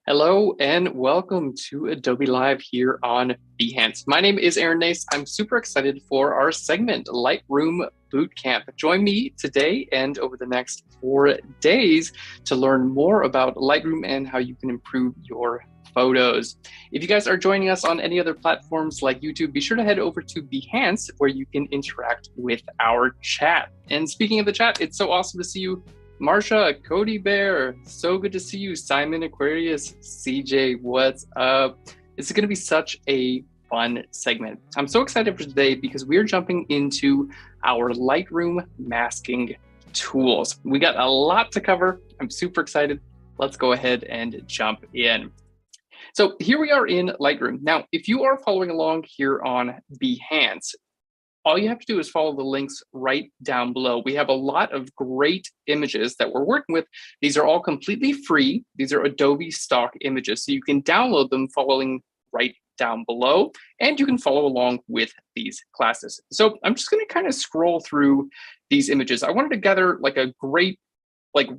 Hello and welcome to Adobe Live here on Behance. My name is Aaron Nace. I'm super excited for our segment, Lightroom Bootcamp. Join me today and over the next 4 days to learn more about Lightroom and how you can improve your photos. If you guys are joining us on any other platforms like YouTube, be sure to head over to Behance where you can interact with our chat. And speaking of the chat, it's so awesome to see you. Marsha, Cody Bear, so good to see you. Simon Aquarius, CJ, what's up? This is going to be such a fun segment. I'm so excited for today because we're jumping into our Lightroom masking tools. We got a lot to cover. I'm super excited. Let's go ahead and jump in. So here we are in Lightroom. Now, if you are following along here on Behance, all you have to do is follow the links right down below. We have a lot of great images that we're working with. These are all completely free. These are Adobe Stock images, so you can download them following right down below, and you can follow along with these classes. So I'm just going to kind of scroll through these images. I wanted to gather like a great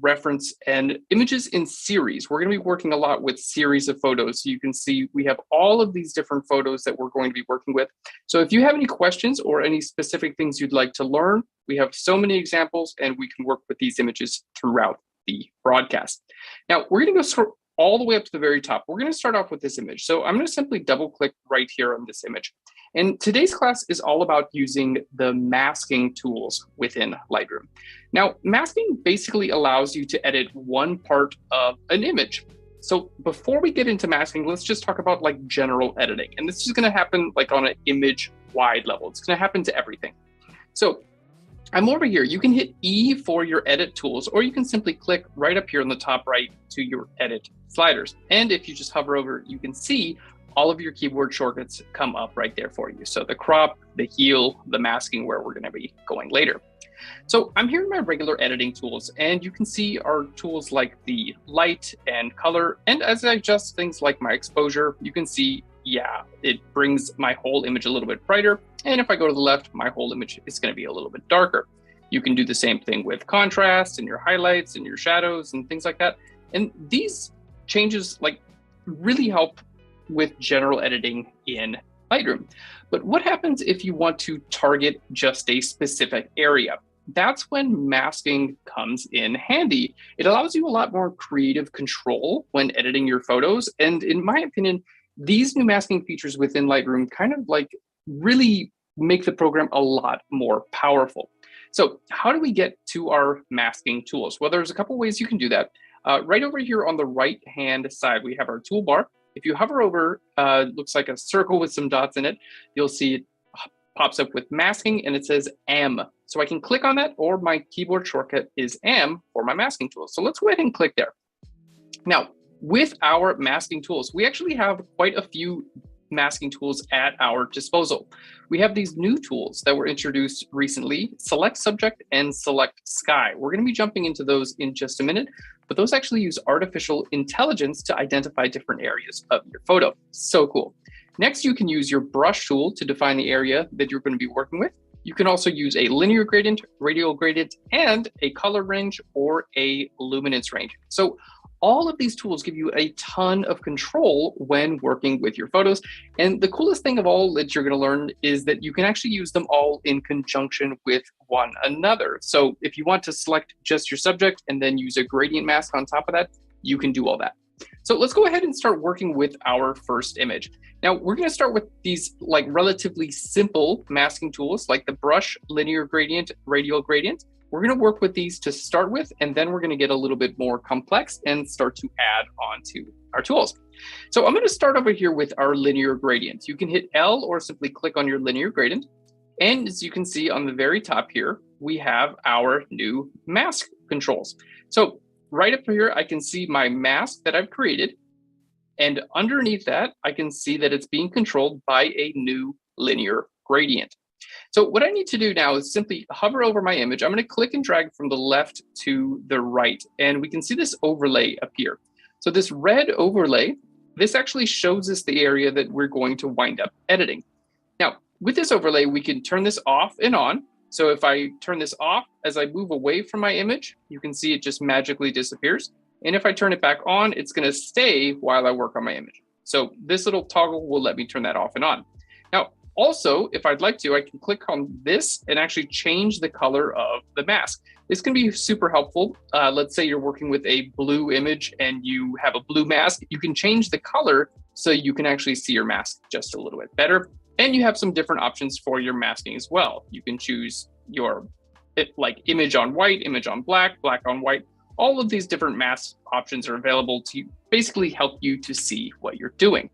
reference and images in series. We're going to be working a lot with series of photos. So you can see we have all of these different photos that we're going to be working with. So if you have any questions or any specific things you'd like to learn, we have so many examples and we can work with these images throughout the broadcast. Now we're going to go scroll all the way up to the very top. We're going to start off with this image. So I'm going to simply double click right here on this image. And today's class is all about using the masking tools within Lightroom. Now, masking basically allows you to edit one part of an image. So before we get into masking, let's just talk about like general editing. And this is going to happen like on an image wide level. It's going to happen to everything. So I'm over here. You can hit E for your edit tools, or you can simply click right up here on the top right to your edit sliders. And if you just hover over, you can see all of your keyboard shortcuts come up right there for you. So the crop, the heal, the masking, where we're going to be going later. So I'm here in my regular editing tools, and you can see our tools like the light and color. And as I adjust things like my exposure, you can see, yeah, it brings my whole image a little bit brighter. And if I go to the left, my whole image is going to be a little bit darker. You can do the same thing with contrast and your highlights and your shadows and things like that. And these changes like really help with general editing in Lightroom. But what happens if you want to target just a specific area? That's when masking comes in handy. It allows you a lot more creative control when editing your photos. And in my opinion, these new masking features within Lightroom kind of like really make the program a lot more powerful. So how do we get to our masking tools? Well, there's a couple ways you can do that. Right over here on the right-hand side, we have our toolbar. If you hover over, looks like a circle with some dots in it, you'll see it pops up with masking and it says M. So I can click on that, or my keyboard shortcut is M for my masking tool. So let's go ahead and click there. Now, with our masking tools, we actually have quite a few masking tools at our disposal. We have these new tools that were introduced recently, Select Subject and Select Sky. We're going to be jumping into those in just a minute, but those actually use artificial intelligence to identify different areas of your photo. So cool. Next, you can use your brush tool to define the area that you're going to be working with. You can also use a linear gradient, radial gradient, and a color range or a luminance range. So all of these tools give you a ton of control when working with your photos. And the coolest thing of all that you're going to learn is that you can actually use them all in conjunction with one another. So if you want to select just your subject and then use a gradient mask on top of that, you can do all that. So let's go ahead and start working with our first image. Now we're going to start with these like relatively simple masking tools like the brush, linear gradient, radial gradient. We're going to work with these to start with, and then we're going to get a little bit more complex and start to add on to our tools. So I'm going to start over here with our linear gradient. You can hit L or simply click on your linear gradient. And as you can see on the very top here, we have our new mask controls. So right up here, I can see my mask that I've created. And underneath that, I can see that it's being controlled by a new linear gradient. So what I need to do now is simply hover over my image. I'm going to click and drag from the left to the right, and we can see this overlay appear. So this red overlay, this actually shows us the area that we're going to wind up editing. Now, with this overlay, we can turn this off and on. So if I turn this off, as I move away from my image, you can see it just magically disappears. And if I turn it back on, it's going to stay while I work on my image. So this little toggle will let me turn that off and on. Now, also, if I'd like to, I can click on this and actually change the color of the mask. This can be super helpful. Let's say you're working with a blue image and you have a blue mask. You can change the color so you can actually see your mask just a little bit better. And you have some different options for your masking as well. You can choose your like image on white, image on black, black on white. All of these different mask options are available to basically help you to see what you're doing.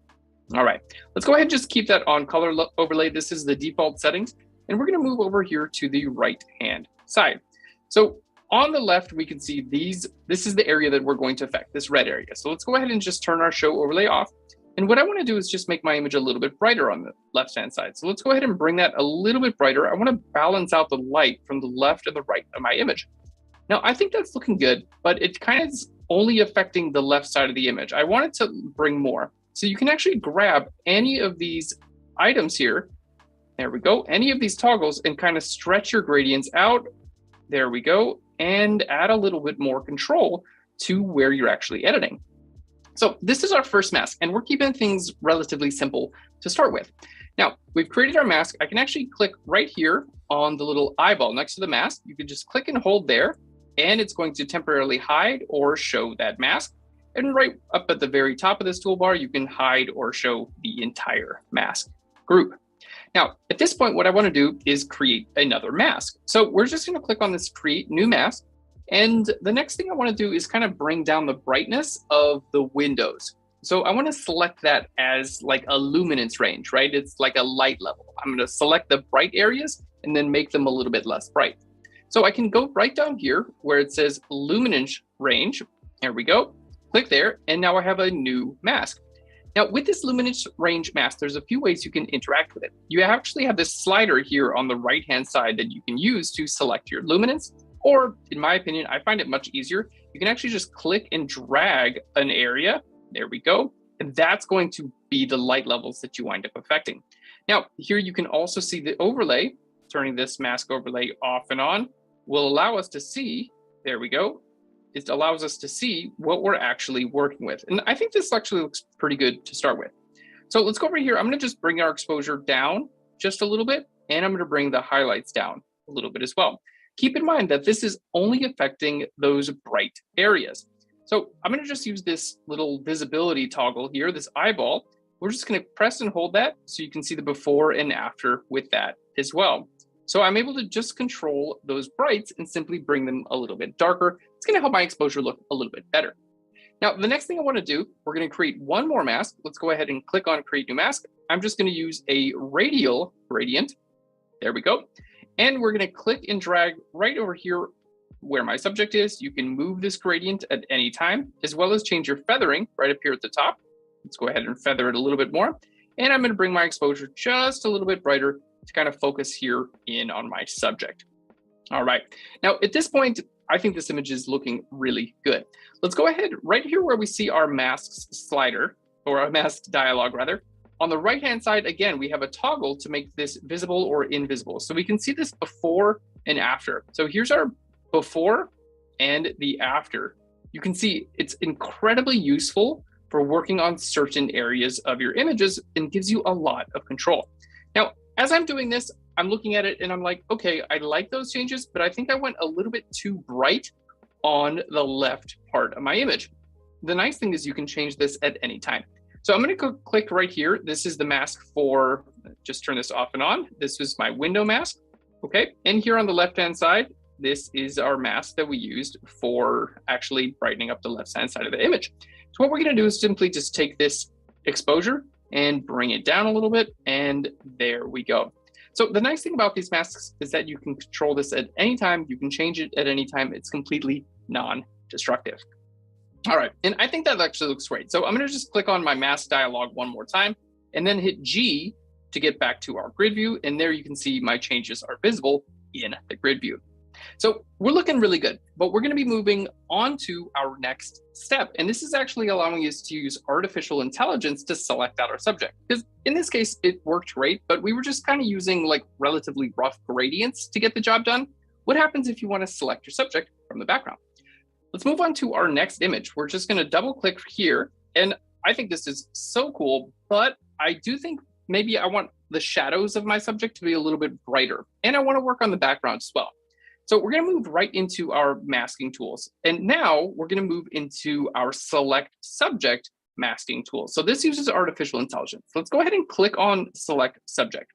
All right, let's go ahead and just keep that on color overlay. This is the default settings, and we're going to move over here to the right hand side. So on the left, we can see these. This is the area that we're going to affect, this red area. So let's go ahead and just turn our show overlay off. And what I want to do is just make my image a little bit brighter on the left hand side. So let's go ahead and bring that a little bit brighter. I want to balance out the light from the left and the right of my image. Now, I think that's looking good, but it kind of is only affecting the left side of the image. I want it to bring more. So you can actually grab any of these items here. There we go. Any of these toggles and kind of stretch your gradients out. There we go. And add a little bit more control to where you're actually editing. So this is our first mask, and we're keeping things relatively simple to start with. Now, we've created our mask. I can actually click right here on the little eyeball next to the mask. You can just click and hold there, and it's going to temporarily hide or show that mask. And right up at the very top of this toolbar, you can hide or show the entire mask group. Now, at this point, what I want to do is create another mask. So we're just going to click on this create new mask. And the next thing I want to do is kind of bring down the brightness of the windows. So I want to select that as like a luminance range, right? It's like a light level. I'm going to select the bright areas and then make them a little bit less bright. So I can go right down here where it says luminance range. There we go. Click there, and now I have a new mask. Now with this luminance range mask, there's a few ways you can interact with it. You actually have this slider here on the right-hand side that you can use to select your luminance, or in my opinion, I find it much easier. You can actually just click and drag an area. There we go. And that's going to be the light levels that you wind up affecting. Now here you can also see the overlay. Turning this mask overlay off and on will allow us to see, there we go. It allows us to see what we're actually working with. And I think this actually looks pretty good to start with. So let's go over here. I'm going to just bring our exposure down just a little bit, and I'm going to bring the highlights down a little bit as well. Keep in mind that this is only affecting those bright areas. So I'm going to just use this little visibility toggle here, this eyeball. We're just going to press and hold that so you can see the before and after with that as well. So I'm able to just control those brights and simply bring them a little bit darker. It's going to help my exposure look a little bit better. Now, the next thing I want to do, we're going to create one more mask. Let's go ahead and click on create new mask. I'm just going to use a radial gradient. There we go. And we're going to click and drag right over here where my subject is. You can move this gradient at any time, as well as change your feathering right up here at the top. Let's go ahead and feather it a little bit more. And I'm going to bring my exposure just a little bit brighter to kind of focus here in on my subject. All right. Now, at this point, I think this image is looking really good. Let's go ahead right here where we see our masks slider, or our mask dialog rather. On the right-hand side, again, we have a toggle to make this visible or invisible. So we can see this before and after. So here's our before and the after. You can see it's incredibly useful for working on certain areas of your images and gives you a lot of control. Now, as I'm doing this, I'm looking at it and I'm like, okay, I like those changes, but I think I went a little bit too bright on the left part of my image. The nice thing is you can change this at any time. So I'm going to go click right here. This is the mask for, just turn this off and on. This is my window mask. Okay. And here on the left-hand side, this is our mask that we used for actually brightening up the left-hand side of the image. So what we're going to do is simply just take this exposure and bring it down a little bit, and there we go. So the nice thing about these masks is that you can control this at any time. You can change it at any time. It's completely non-destructive. All right, and I think that actually looks great. So I'm going to just click on my mask dialog one more time, and then hit G to get back to our grid view, and there you can see my changes are visible in the grid view. So we're looking really good, but we're going to be moving on to our next step. And this is actually allowing us to use artificial intelligence to select out our subject. Because in this case, it worked great, but we were just kind of using like relatively rough gradients to get the job done. What happens if you want to select your subject from the background? Let's move on to our next image. We're just going to double click here. And I think this is so cool, but I do think maybe I want the shadows of my subject to be a little bit brighter. And I want to work on the background as well. So we're going to move right into our masking tools. And now we're going to move into our select subject masking tool. So this uses artificial intelligence. Let's go ahead and click on select subject.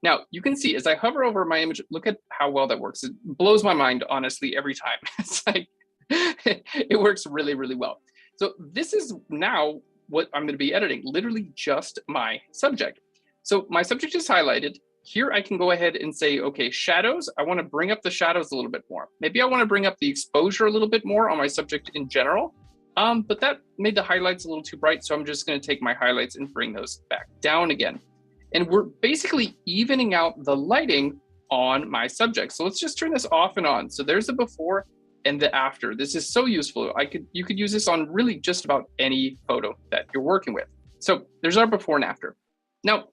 Now you can see as I hover over my image, look at how well that works. It blows my mind, honestly, every time. It's like, it works really, really well. So this is now what I'm going to be editing, literally just my subject. So my subject is highlighted. Here I can go ahead and say, okay, shadows, I want to bring up the shadows a little bit more. Maybe I want to bring up the exposure a little bit more on my subject in general, but that made the highlights a little too bright. So I'm just going to take my highlights and bring those back down again. And we're basically evening out the lighting on my subject. So let's just turn this off and on. So there's the before and the after. This is so useful. You could use this on really just about any photo that you're working with. So there's our before and after. Now,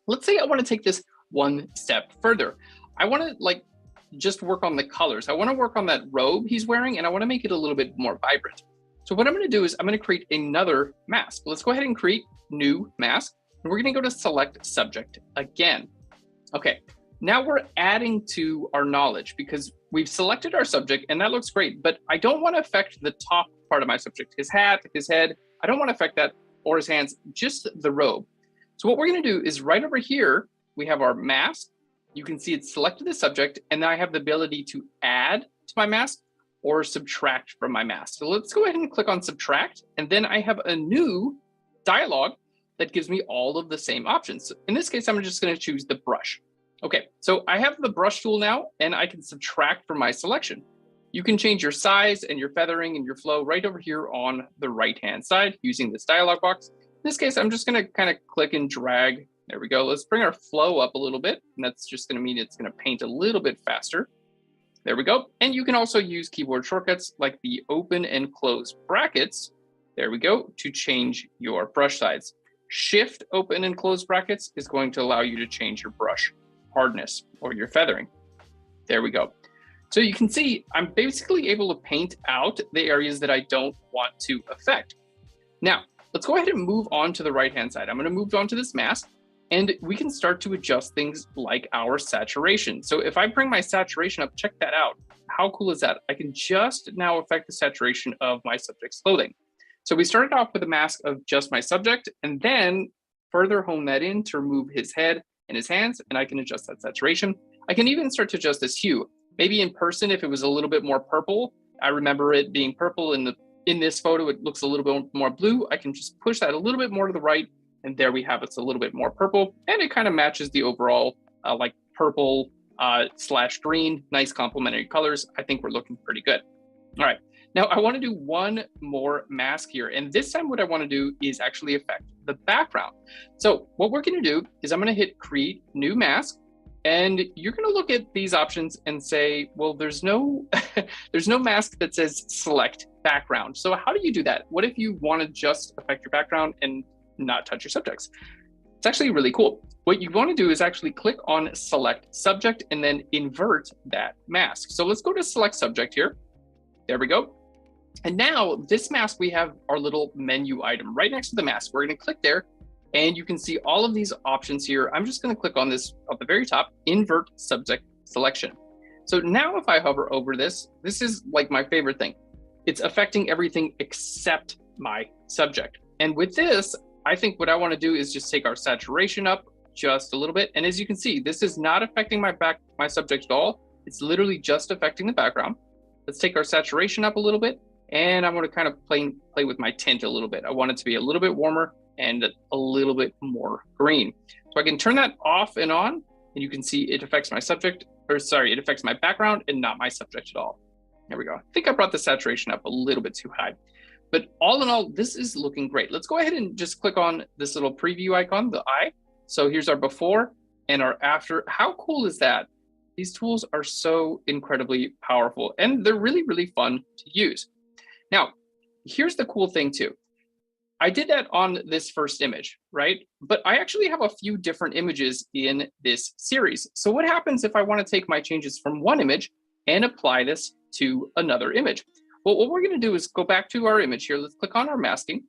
let's say I want to take this one step further. I want to just work on the colors. I want to work on that robe he's wearing, and I want to make it a little bit more vibrant. So what I'm going to do is I'm going to create another mask. Let's go ahead and create new mask. And we're going to go to select subject again. Okay, now we're adding to our knowledge because we've selected our subject and that looks great, but I don't want to affect the top part of my subject, his hat, his head. I don't want to affect that or his hands, just the robe. So what we're going to do is right over here, we have our mask. You can see it's selected the subject, and then I have the ability to add to my mask or subtract from my mask. So let's go ahead and click on subtract, and then I have a new dialog that gives me all of the same options. So in this case, I'm just going to choose the brush. Okay, so I have the brush tool now, and I can subtract from my selection. You can change your size and your feathering and your flow right over here on the right-hand side using this dialog box. In this case, I'm just going to kind of click and drag. There we go. Let's bring our flow up a little bit. And that's just going to mean it's going to paint a little bit faster. There we go. And you can also use keyboard shortcuts like the open and close brackets. There we go, to change your brush size. Shift open and close brackets is going to allow you to change your brush hardness or your feathering. There we go. So you can see I'm basically able to paint out the areas that I don't want to affect. Now, let's go ahead and move on to the right-hand side. I'm going to move on to this mask, and we can start to adjust things like our saturation. So if I bring my saturation up, check that out. How cool is that? I can just now affect the saturation of my subject's clothing. So we started off with a mask of just my subject, and then further hone that in to remove his head and his hands, and I can adjust that saturation. I can even start to adjust this hue. Maybe in person, if it was a little bit more purple, I remember it being purple in this photo, it looks a little bit more blue. I can just push that a little bit more to the right, and there we have it's a little bit more purple, and it kind of matches the overall like purple / green, nice complementary colors. I think we're looking pretty good. All right, now I want to do one more mask here, and this time what I want to do is actually affect the background. So what we're going to do is I'm going to hit create new mask, and you're going to look at these options and say, well, there's no there's no mask that says select background. So how do you do that? What if you want to just affect your background and not touch your subjects? It's actually really cool. What you want to do is actually click on select subject and then invert that mask. So let's go to select subject here. There we go. And now this mask, we have our little menu item right next to the mask. We're going to click there, and you can see all of these options here. I'm just going to click on this at the very top, invert subject selection. So now if I hover over this, this is like my favorite thing. It's affecting everything except my subject. And with this, I think what I want to do is just take our saturation up just a little bit. And as you can see, this is not affecting my subject at all. It's literally just affecting the background. Let's take our saturation up a little bit, and I'm going to kind of play with my tint a little bit. I want it to be a little bit warmer and a little bit more green. So I can turn that off and on, and you can see it affects my subject, or sorry, it affects my background and not my subject at all. There we go. I think I brought the saturation up a little bit too high. But all in all, this is looking great. Let's go ahead and just click on this little preview icon, the eye. So here's our before and our after. How cool is that? These tools are so incredibly powerful, and they're really, really fun to use. Now, here's the cool thing too. I did that on this first image, right? But I actually have a few different images in this series. So what happens if I want to take my changes from one image and apply this to another image? Well, what we're going to do is go back to our image here. Let's click on our masking.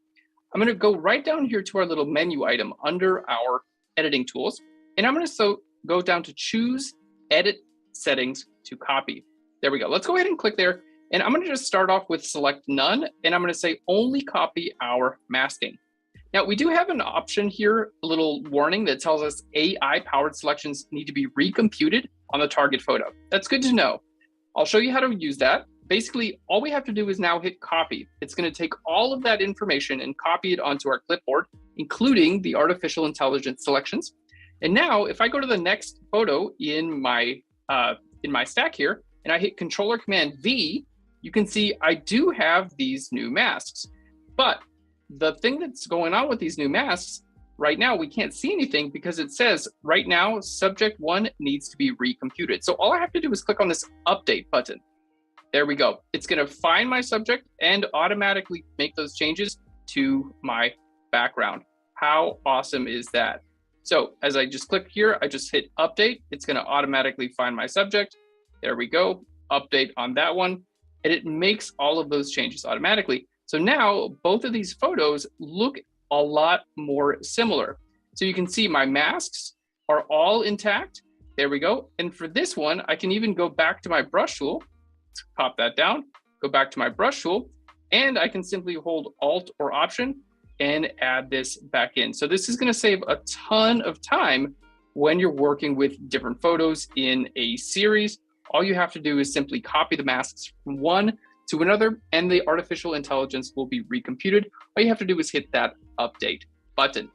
I'm going to go right down here to our little menu item under our editing tools. And I'm going to go down to choose edit settings to copy. There we go. Let's go ahead and click there. And I'm going to just start off with select none. And I'm going to say only copy our masking. Now we do have an option here, a little warning that tells us AI powered selections need to be recomputed on the target photo. That's good to know. I'll show you how to use that. Basically, all we have to do is now hit copy. It's going to take all of that information and copy it onto our clipboard, including the artificial intelligence selections. And now if I go to the next photo in my stack here, and I hit Control Command V, you can see I do have these new masks. But the thing that's going on with these new masks, right now we can't see anything because it says right now subject 1 needs to be recomputed. So all I have to do is click on this update button. There we go. It's going to find my subject and automatically make those changes to my background. How awesome is that? So as I just click here, I just hit update. It's going to automatically find my subject. There we go. Update on that one. And it makes all of those changes automatically. So now both of these photos look a lot more similar. So you can see my masks are all intact. There we go. And for this one, I can even go back to my brush tool, pop that down, go back to my brush tool, and I can simply hold Alt or Option and add this back in. So this is going to save a ton of time when you're working with different photos in a series. All you have to do is simply copy the masks from one to another, and the artificial intelligence will be recomputed. All you have to do is hit that update button.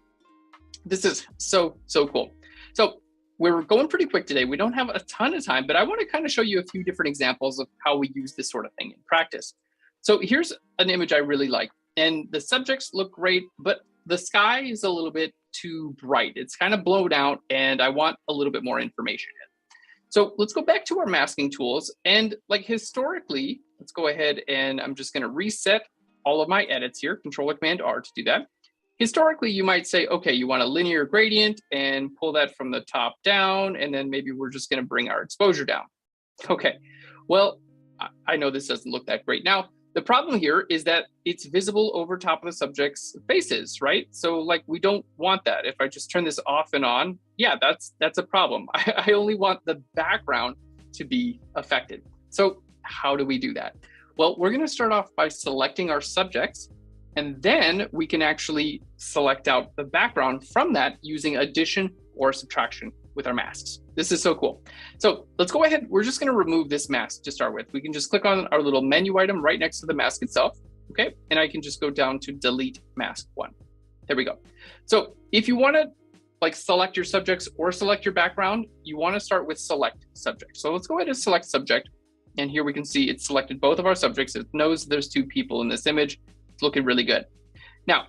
This is so cool. So we're going pretty quick today. We don't have a ton of time, but I want to kind of show you a few different examples of how we use this sort of thing in practice. So here's an image I really like, and the subjects look great, but the sky is a little bit too bright. It's kind of blown out, and I want a little bit more information in. So let's go back to our masking tools, and like historically, let's go ahead and I'm just going to reset all of my edits here, Control Command R to do that. Historically, you might say, okay, you want a linear gradient and pull that from the top down, and then maybe we're just going to bring our exposure down. Okay, well, I know this doesn't look that great. Now, the problem here is that it's visible over top of the subject's faces, right? So like we don't want that. If I just turn this off and on, yeah, that's a problem. I only want the background to be affected. So how do we do that? Well, we're going to start off by selecting our subjects, and then we can actually select out the background from that using addition or subtraction with our masks. This is so cool. So let's go ahead. We're just going to remove this mask to start with. We can just click on our little menu item right next to the mask itself. Okay. And I can just go down to delete mask 1. There we go. So if you want to like select your subjects or select your background, you want to start with select subject. So let's go ahead and select subject. And here we can see it selected both of our subjects. It knows there's 2 people in this image. It's looking really good. Now,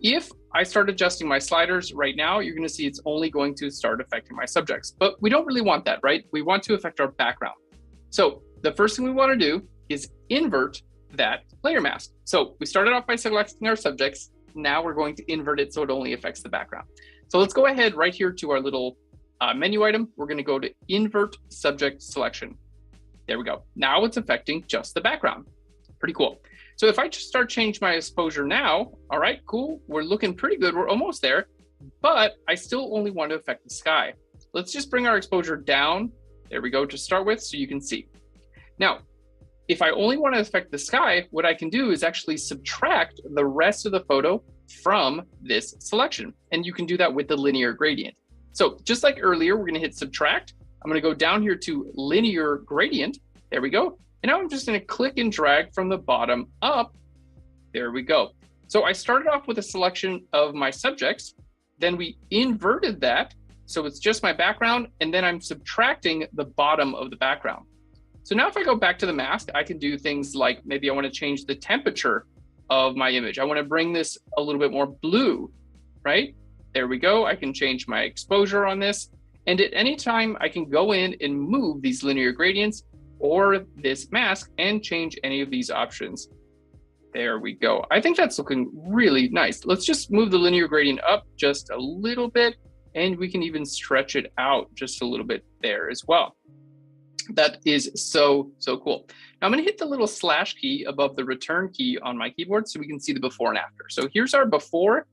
if I start adjusting my sliders right now, you're going to see it's only going to start affecting my subjects. But we don't really want that, right? We want to affect our background. So the first thing we want to do is invert that layer mask. So we started off by selecting our subjects. Now we're going to invert it so it only affects the background. So let's go ahead right here to our little menu item. We're going to go to invert subject selection. There we go. Now it's affecting just the background. Pretty cool. So if I just start changing my exposure now, all right, cool. We're looking pretty good. We're almost there, but I still only want to affect the sky. Let's just bring our exposure down. There we go to start with so you can see. Now, if I only want to affect the sky, what I can do is actually subtract the rest of the photo from this selection. And you can do that with the linear gradient. So just like earlier, we're going to hit subtract. I'm going to go down here to linear gradient. There we go. And now I'm just going to click and drag from the bottom up. There we go. So I started off with a selection of my subjects. Then we inverted that. So it's just my background. And then I'm subtracting the bottom of the background. So now if I go back to the mask, I can do things like maybe I want to change the temperature of my image. I want to bring this a little bit more blue, right? There we go. I can change my exposure on this. And at any time I can go in and move these linear gradients or this mask and change any of these options. There we go. I think that's looking really nice. Let's just move the linear gradient up just a little bit, and we can even stretch it out just a little bit there as well. That is so, so cool. Now I'm gonna hit the little slash key above the return key on my keyboard so we can see the before and after. So here's our before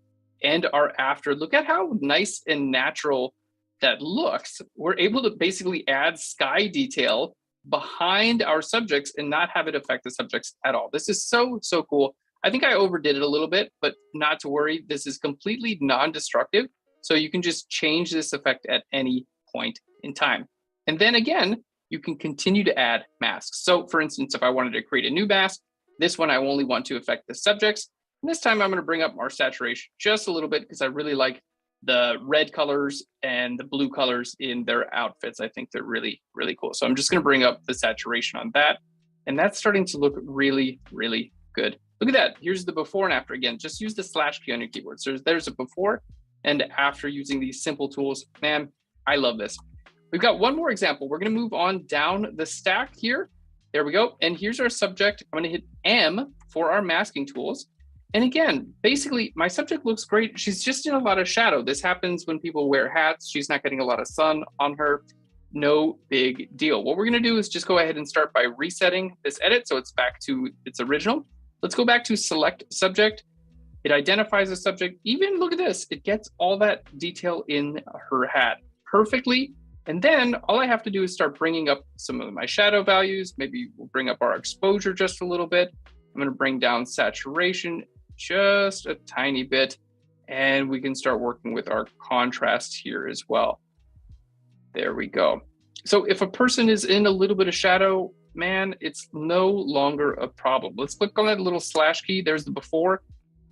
and our after. Look at how nice and natural that looks. We're able to basically add sky detail behind our subjects and not have it affect the subjects at all. This is so, so cool. I think I overdid it a little bit, but not to worry. This is completely non-destructive. So you can just change this effect at any point in time. And then again, you can continue to add masks. So for instance, if I wanted to create a new mask, this one I only want to affect the subjects. And this time I'm going to bring up our saturation just a little bit because I really like the red colors and the blue colors in their outfits. I think they're really, really cool. So I'm just going to bring up the saturation on that. And that's starting to look really, really good. Look at that. Here's the before and after. Again, just use the slash key on your keyboard. So there's a before and after using these simple tools. Man, I love this. We've got one more example. We're going to move on down the stack here. There we go. And here's our subject. I'm going to hit M for our masking tools. And again, basically, my subject looks great. She's just in a lot of shadow. This happens when people wear hats. She's not getting a lot of sun on her. No big deal. What we're going to do is just go ahead and start by resetting this edit so it's back to its original. Let's go back to select subject. It identifies a subject. Even look at this. It gets all that detail in her hat perfectly. And then all I have to do is start bringing up some of my shadow values. Maybe we'll bring up our exposure just a little bit. I'm going to bring down saturation just a tiny bit. And we can start working with our contrast here as well. There we go. So if a person is in a little bit of shadow, man, it's no longer a problem. Let's click on that little slash key. There's the before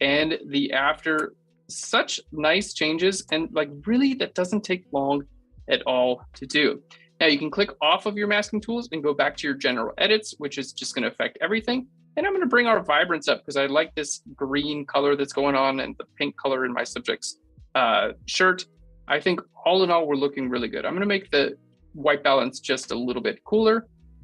and the after. Such nice changes. And like really, that doesn't take long at all to do. Now you can click off of your masking tools and go back to your general edits, which is just going to affect everything. And I'm going to bring our vibrance up because I like this green color that's going on and the pink color in my subject's shirt. I think all in all, we're looking really good. I'm going to make the white balance just a little bit cooler.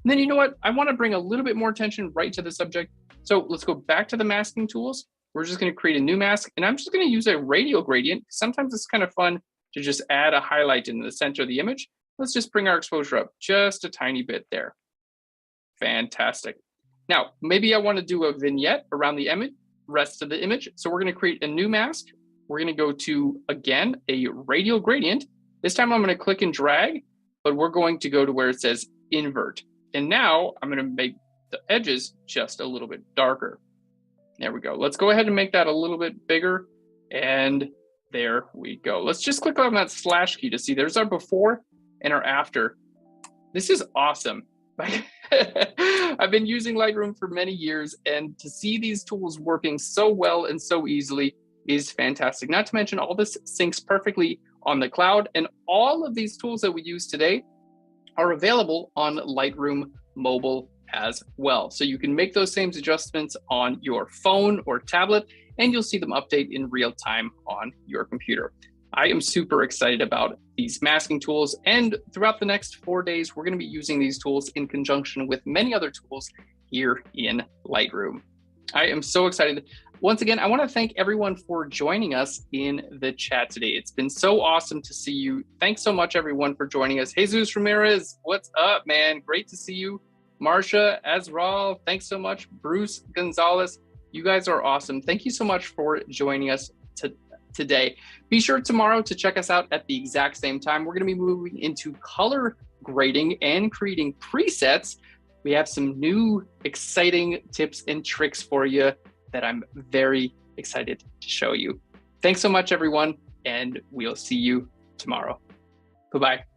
And then you know what? I want to bring a little bit more attention right to the subject. So let's go back to the masking tools. We're just going to create a new mask and I'm just going to use a radial gradient. Sometimes it's kind of fun to just add a highlight in the center of the image. Let's just bring our exposure up just a tiny bit there. Fantastic. Now, maybe I want to do a vignette around the image, rest of the image. So we're going to create a new mask. We're going to go to, again, a radial gradient. This time I'm going to click and drag, but we're going to go to where it says invert. And now I'm going to make the edges just a little bit darker. There we go. Let's go ahead and make that a little bit bigger. And there we go. Let's just click on that slash key to see there's our before and our after. This is awesome. I've been using Lightroom for many years, and to see these tools working so well and so easily is fantastic. Not to mention all this syncs perfectly on the cloud, and all of these tools that we use today are available on Lightroom mobile as well. So you can make those same adjustments on your phone or tablet, and you'll see them update in real time on your computer. I am super excited about these masking tools, and throughout the next 4 days, we're going to be using these tools in conjunction with many other tools here in Lightroom. I am so excited. Once again, I want to thank everyone for joining us in the chat today. It's been so awesome to see you. Thanks so much, everyone, for joining us. Jesus Ramirez, what's up, man? Great to see you. Marsha, Azral, thanks so much. Bruce Gonzalez, you guys are awesome. Thank you so much for joining us today. Be sure tomorrow to check us out at the exact same time. We're going to be moving into color grading and creating presets. We have some new exciting tips and tricks for you that I'm very excited to show you. Thanks so much, everyone, and we'll see you tomorrow. Bye-bye.